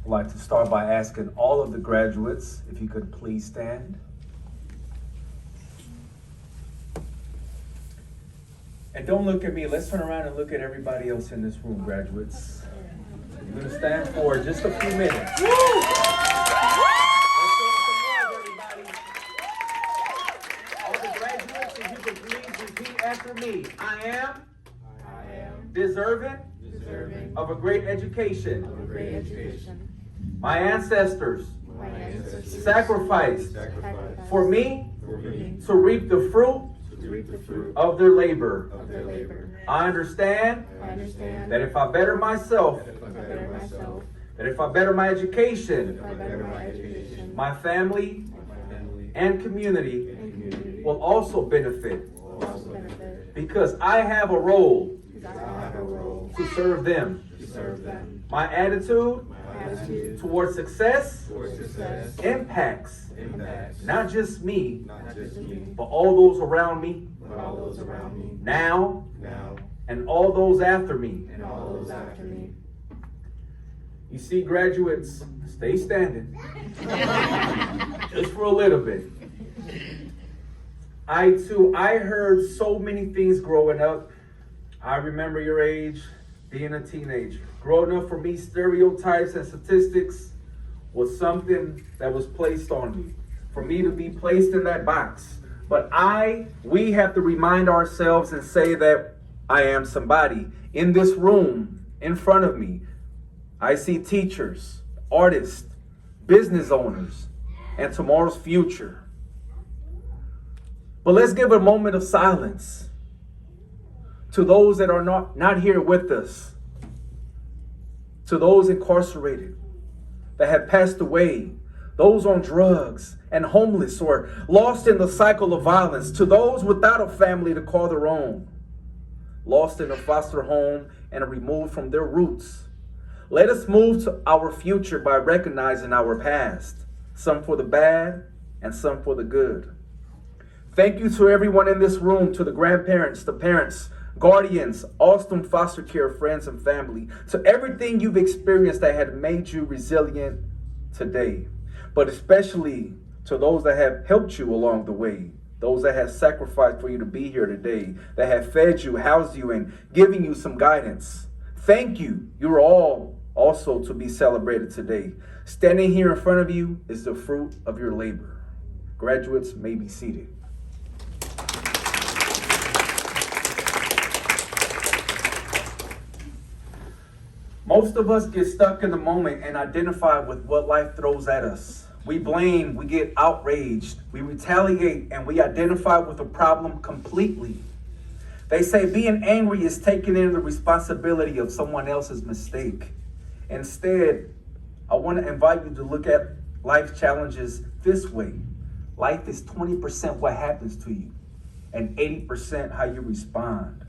I'd like to start by asking all of the graduates if you could please stand. And don't look at me. Let's turn around and look at everybody else in this room, graduates. You're going to stand for just a few minutes. All the graduates, if you could please repeat after me. I am deserving of a great education. My ancestors sacrificed for me to reap the fruit of their labor. I understand that if I better myself, that if I better my education, my family and community will also benefit, because I have a role to serve them. My attitude towards success impacts not just me, but all those around me, now and all those after me. You see, graduates, stay standing just for a little bit. I heard so many things growing up. I remember your age, being a teenager. Growing up, for me, stereotypes and statistics was something that was placed on me, for me to be placed in that box. But we have to remind ourselves and say that I am somebody. In this room, in front of me, I see teachers, artists, business owners, and tomorrow's future. But let's give a moment of silence to those that are not here with us, to those incarcerated that have passed away, those on drugs and homeless or lost in the cycle of violence, to those without a family to call their own, lost in a foster home and removed from their roots. Let us move to our future by recognizing our past, some for the bad and some for the good. Thank you to everyone in this room, to the grandparents, the parents, guardians, awesome foster care friends and family, to everything you've experienced that had made you resilient today, but especially to those that have helped you along the way, those that have sacrificed for you to be here today, that have fed you, housed you, and given you some guidance. Thank you. You're all also to be celebrated today. Standing here in front of you is the fruit of your labor. Graduates may be seated. Most of us get stuck in the moment and identify with what life throws at us. We blame, we get outraged, we retaliate, and we identify with the problem completely. They say being angry is taking in the responsibility of someone else's mistake. Instead, I want to invite you to look at life challenges this way. Life is 20% what happens to you and 80% how you respond.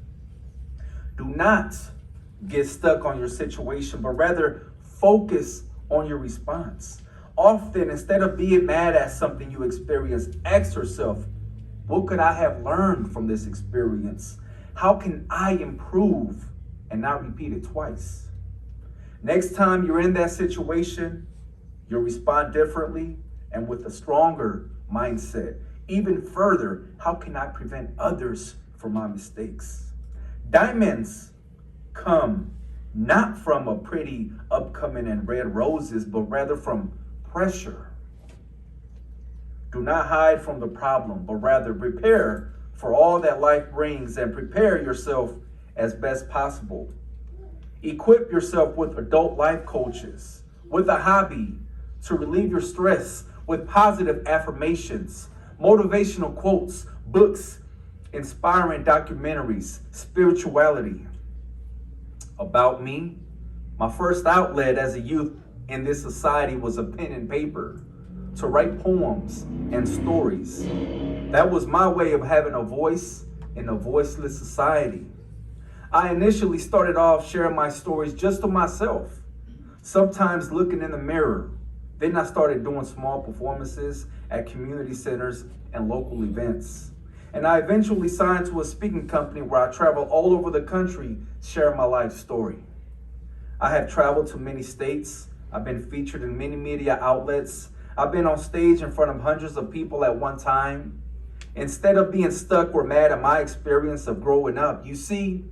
Do not get stuck on your situation, but rather focus on your response. Often, instead of being mad at something you experienced, ask yourself, what could I have learned from this experience? How can I improve and not repeat it twice? Next time you're in that situation, you'll respond differently and with a stronger mindset. Even further, how can I prevent others from my mistakes? Diamonds come not from a pretty upcoming and red roses, but rather from pressure. Do not hide from the problem, but rather prepare for all that life brings and prepare yourself as best possible. Equip yourself with adult life coaches, with a hobby to relieve your stress, with positive affirmations, motivational quotes, books, inspiring documentaries, spirituality. About me, my first outlet as a youth in this society was a pen and paper, to write poems and stories. That was my way of having a voice in a voiceless society. I initially started off sharing my stories just to myself, sometimes looking in the mirror. Then I started doing small performances at community centers and local events. And I eventually signed to a speaking company where I travel all over the country sharing my life story. I have traveled to many states, I've been featured in many media outlets. I've been on stage in front of hundreds of people at one time. Instead of being stuck or mad at my experience of growing up, you see,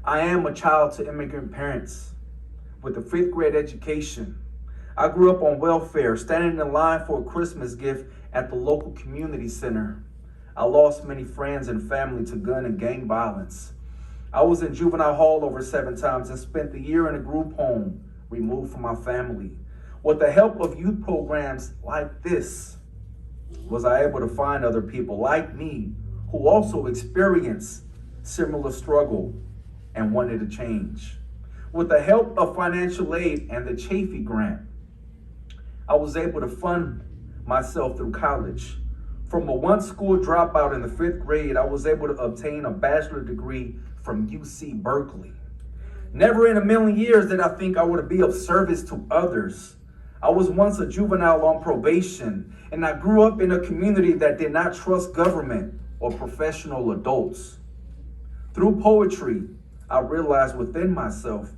I am a child to immigrant parents with a 5th grade education. I grew up on welfare, standing in line for a Christmas gift at the local community center. I lost many friends and family to gun and gang violence. I was in juvenile hall over 7 times and spent the year in a group home, removed from my family. With the help of youth programs like this, was I able to find other people like me who also experienced similar struggle and wanted to change. With the help of financial aid and the Chafee grant, I was able to fund myself through college. From a one-school dropout in the 5th grade, I was able to obtain a bachelor degree from UC Berkeley. Never in a million years did I think I would be of service to others. I was once a juvenile on probation, and I grew up in a community that did not trust government or professional adults. Through poetry, I realized within myself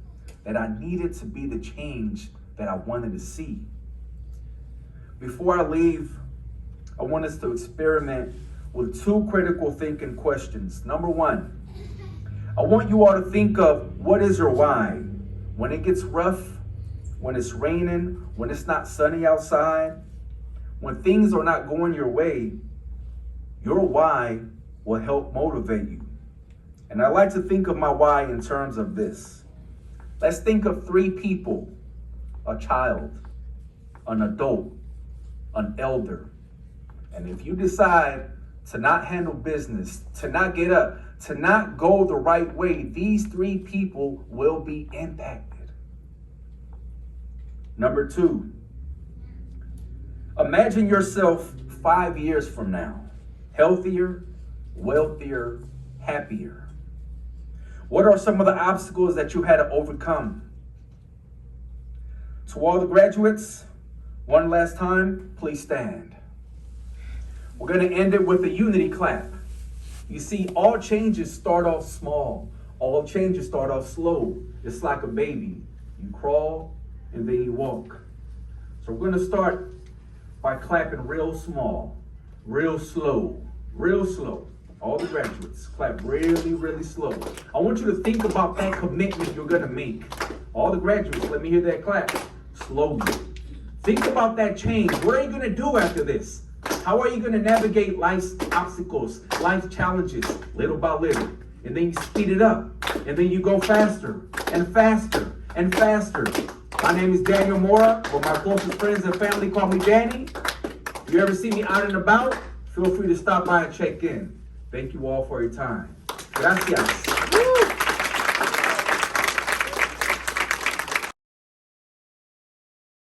that I needed to be the change that I wanted to see. Before I leave, I want us to experiment with 2 critical thinking questions. Number 1, I want you all to think of what is your why. When it gets rough, when it's raining, when it's not sunny outside, when things are not going your way, your why will help motivate you. And I like to think of my why in terms of this. Let's think of 3 people: a child, an adult, an elder. And if you decide to not handle business, to not get up, to not go the right way, these 3 people will be impacted. Number 2, imagine yourself 5 years from now, healthier, wealthier, happier. What are some of the obstacles that you had to overcome? To all the graduates, one last time, please stand. We're going to end it with a unity clap. You see, all changes start off small. All changes start off slow. It's like a baby. You crawl and then you walk. So we're going to start by clapping real small, real slow, real slow. All the graduates, clap really, really slow. I want you to think about that commitment you're going to make. All the graduates, let me hear that clap. Slowly. Think about that change. What are you going to do after this? How are you going to navigate life's obstacles, life's challenges, little by little? And then you speed it up. And then you go faster and faster and faster. My name is Daniel Mora, but my closest friends and family call me Danny. If you ever see me out and about, feel free to stop by and check in. Thank you all for your time. Gracias.